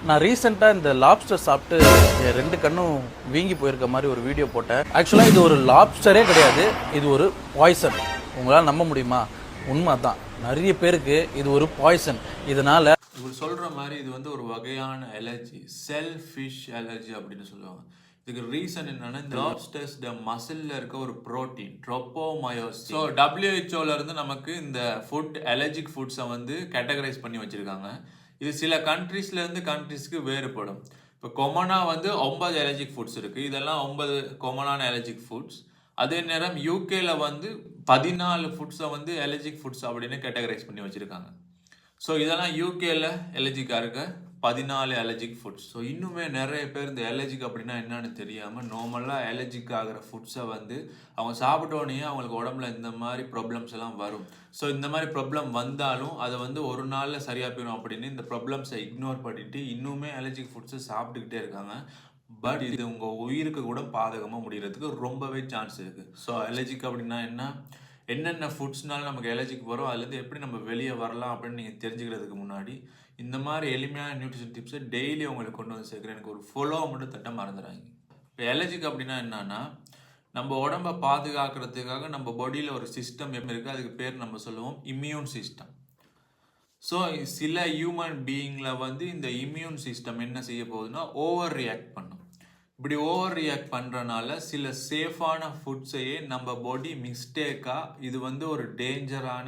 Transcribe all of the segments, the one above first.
நான் ரீசெண்டாக இந்த லாப்ஸ்டர் சாப்பிட்டு என் 2 கண்ணும் வீங்கி போயிருக்க மாதிரி ஒரு வீடியோ போட்டேன். ஆக்சுவலாக இது ஒரு லாப்ஸ்டரே கிடையாது, இது ஒரு பாய்சன். உங்களால் நம்ப முடியுமா? உண்மை தான். நிறைய பேருக்கு இது ஒரு பாய்சன். இதனால இவர் சொல்கிற மாதிரி இது வந்து ஒரு வகையான அலர்ஜி, செல்ஃபிஷ் அலர்ஜி அப்படின்னு சொல்லுவாங்க. இதுக்கு ரீசன் என்னன்னா, இந்த லாப்ஸ்டர்ஸ் மசில்ல இருக்க ஒரு ப்ரோட்டீன் ட்ரோப்போமயோசிஸ். ஸோ WHO இருந்து நமக்கு இந்த ஃபுட் அலர்ஜிக் ஃபுட்ஸை வந்து கேட்டகரைஸ் பண்ணி வச்சிருக்காங்க. இது சில கண்ட்ரீஸ்ல இருந்து கண்ட்ரீஸ்க்கு வேறுபடும். இப்போ கொமனா வந்து 9 அலர்ஜிக் ஃபுட்ஸ் இருக்கு. இதெல்லாம் 9 கொமனான அலர்ஜிக் ஃபுட்ஸ். அதே நேரம் யூகேல வந்து 14 ஃபுட்ஸை வந்து அலர்ஜிக் ஃபுட்ஸ் அப்படின்னு கேட்டகரைஸ் பண்ணி வச்சிருக்காங்க. ஸோ இதெல்லாம் யூகேல அலர்ஜிக்காக இருக்க 14 அலர்ஜிக் ஃபுட்ஸ். ஸோ இன்னுமே நிறைய பேர் இந்த அலர்ஜிக் அப்படின்னா என்னன்னு தெரியாமல் நார்மலாக அலர்ஜிக் ஆகிற ஃபுட்ஸை வந்து அவங்க சாப்பிட்டோன்னே அவங்களுக்கு உடம்புல இந்த மாதிரி ப்ராப்ளம்ஸ் எல்லாம் வரும். ஸோ இந்த மாதிரி ப்ராப்ளம் வந்தாலும் அதை வந்து ஒரு நாளில் சரியாக போயிடும் அப்படின்னு இந்த ப்ராப்ளம்ஸை இக்னோர் பண்ணிட்டு இன்னுமே அலர்ஜிக் ஃபுட்ஸை சாப்பிட்டுக்கிட்டே இருக்காங்க. பட் இது உங்கள் உயிருக்கு கூட பாதகமாக முடிகிறதுக்கு ரொம்பவே சான்ஸ் இருக்குது. ஸோ அலர்ஜிக் அப்படின்னா என்னென்ன ஃபுட்ஸ்னாலும் நமக்கு அலர்ஜிக்கு வரும், அதுலேருந்து எப்படி நம்ம வெளியே வரலாம் அப்படின்னு நீங்கள் தெரிஞ்சுக்கிறதுக்கு முன்னாடி இந்த மாதிரி எளிமையான நியூட்ரிஷன் டிப்ஸை டெய்லி உங்களுக்கு கொண்டு வந்து சேர்க்குறேன். எனக்கு ஒரு ஃபாலோ மட்டும் தட்ட மறந்துடுறாங்க. இப்போ அலர்ஜிக் அப்படின்னா என்னன்னா, நம்ம உடம்பை பாதுகாக்கிறதுக்காக நம்ம பாடியில் ஒரு சிஸ்டம் எப்படி இருக்குது, அதுக்கு பேர் நம்ம சொல்லுவோம் இம்யூன் சிஸ்டம். ஸோ சில ஹியூமன் பீயிங்கில் வந்து இந்த இம்யூன் சிஸ்டம் என்ன செய்ய போகுதுன்னா ஓவர் ரியாக்ட் பண்ணும். இப்படி ஓவர் ரியாக்ட் பண்ணுறனால சில சேஃபான ஃபுட்ஸையே நம்ம பாடி மிஸ்டேக்காக இது வந்து ஒரு டேஞ்சரான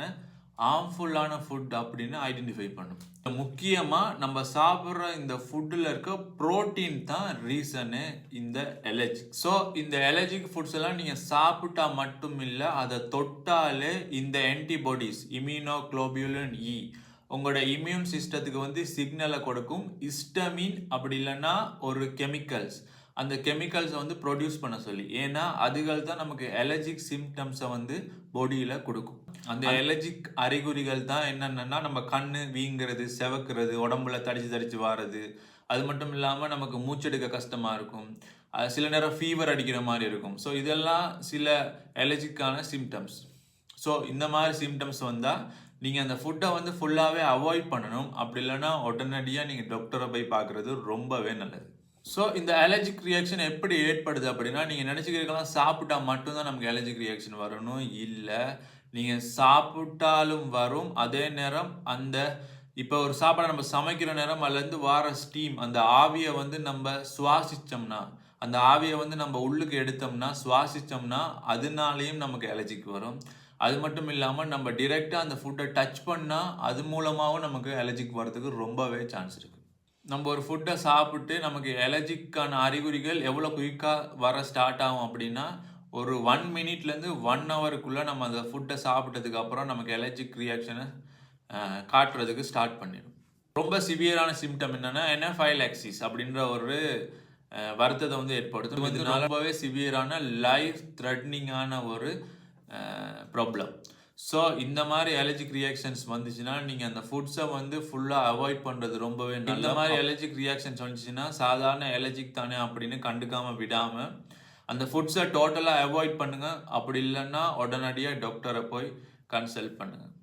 ஹார்ம்ஃபுல்லான ஃபுட் அப்படின்னு ஐடென்டிஃபை பண்ணும். முக்கியமாக நம்ம சாப்பிட்ற இந்த ஃபுட்டில் இருக்க ப்ரோட்டீன் தான் ரீசனு இந்த அலர்ஜிக். ஸோ இந்த அலர்ஜிக் ஃபுட்ஸ் எல்லாம் நீங்கள் சாப்பிட்டா மட்டும் இல்லை, அதை தொட்டாலே இந்த ஆன்டிபாடிஸ் இம்யூனோகுளோபியூலின் இ உங்களோட இம்யூன் சிஸ்டத்துக்கு வந்து சிக்னலை கொடுக்கும். ஹிஸ்டமின் அப்படி இல்லைன்னா ஒரு கெமிக்கல்ஸ், அந்த கெமிக்கல்ஸை வந்து ப்ரொடியூஸ் பண்ண சொல்லி. ஏன்னா அதுகள் தான் நமக்கு அலர்ஜிக் சிம்டம்ஸை வந்து பாடியில் கொடுக்கும். அந்த அலர்ஜிக் அறிகுறிகள் தான் என்னென்னா நம்ம கண்ணு வீங்கிறது, செவக்கிறது, உடம்புல தடிச்சு வாரது. அது மட்டும் இல்லாமல் நமக்கு மூச்செடுக்க கஷ்டமாக இருக்கும், சில நேரம் ஃபீவர் அடிக்கிற மாதிரி இருக்கும். ஸோ இதெல்லாம் சில அலர்ஜிக்கான சிம்டம்ஸ். ஸோ இந்த மாதிரி சிம்டம்ஸ் வந்தால் நீங்கள் அந்த ஃபுட்டை வந்து ஃபுல்லாகவே அவாய்ட் பண்ணணும். அப்படி இல்லைன்னா உடனடியாக நீங்கள் டாக்டரை போய் பார்க்குறது ரொம்பவே நல்லது. ஸோ இந்த அலர்ஜிக் ரியாக்ஷன் எப்படி ஏற்படுது அப்படின்னா, நீங்கள் நினச்சிக்கிறதுக்கெல்லாம் சாப்பிட்டா மட்டும்தான் நமக்கு அலர்ஜிக் ரியாக்ஷன் வரணும் இல்லை, நீங்கள் சாப்பிட்டாலும் வரும். அதே நேரம் அந்த இப்போ ஒரு சாப்பாடை நம்ம சமைக்கிற நேரம் அதுலேருந்து வார ஸ்டீம், அந்த ஆவியை வந்து நம்ம சுவாசித்தோம்னா, அந்த ஆவியை வந்து நம்ம உள்ளுக்கு எடுத்தோம்னா சுவாசித்தோம்னா அதனாலேயும் நமக்கு அலர்ஜிக் வரும். அது மட்டும் இல்லாமல் நம்ம டிரெக்டாக அந்த ஃபுட்டை டச் பண்ணால் அது மூலமாகவும் நமக்கு அலர்ஜிக் வரதுக்கு ரொம்பவே சான்ஸ் இருக்குது. நம்ம ஒரு ஃபுட்டை சாப்பிட்டு நமக்கு அலர்ஜிக்கான அறிகுறிகள் எவ்வளோ குயிக்காக வர ஸ்டார்ட் ஆகும் அப்படின்னா, ஒரு 1 மினிட்லேருந்து 1 ஹவருக்குள்ளே நம்ம அந்த ஃபுட்டை சாப்பிட்டதுக்கு அப்புறம் நமக்கு அலர்ஜிக் ரியாக்ஷனை காட்டுறதுக்கு ஸ்டார்ட் பண்ணிடும். ரொம்ப சிவியரான சிம்டம் என்னென்னா எனாஃபைலாக்சிஸ் அப்படின்ற ஒரு வருத்தத்தை வந்து ஏற்படுத்தும். இது ரொம்பவே சிவியரான லைஃப் த்ரெட்னிங்கான ஒரு ப்ராப்ளம். ஸோ இந்த மாதிரி அலர்ஜிக் ரியாக்ஷன்ஸ் வந்துச்சுன்னா நீங்கள் அந்த ஃபுட்ஸை வந்து ஃபுல்லாக அவாய்ட் பண்ணுறது ரொம்பவே நல்லது. இந்த மாதிரி அலர்ஜிக் ரியாக்ஷன்ஸ் வந்துச்சுன்னா சாதாரண அலர்ஜிக் தானே அப்படின்னு கண்டுக்காமல் விடாமல் அந்த ஃபுட்ஸை டோட்டலாக அவாய்ட் பண்ணுங்கள். அப்படி இல்லைன்னா உடனடியாக டாக்டரை போய் கன்சல்ட் பண்ணுங்கள்.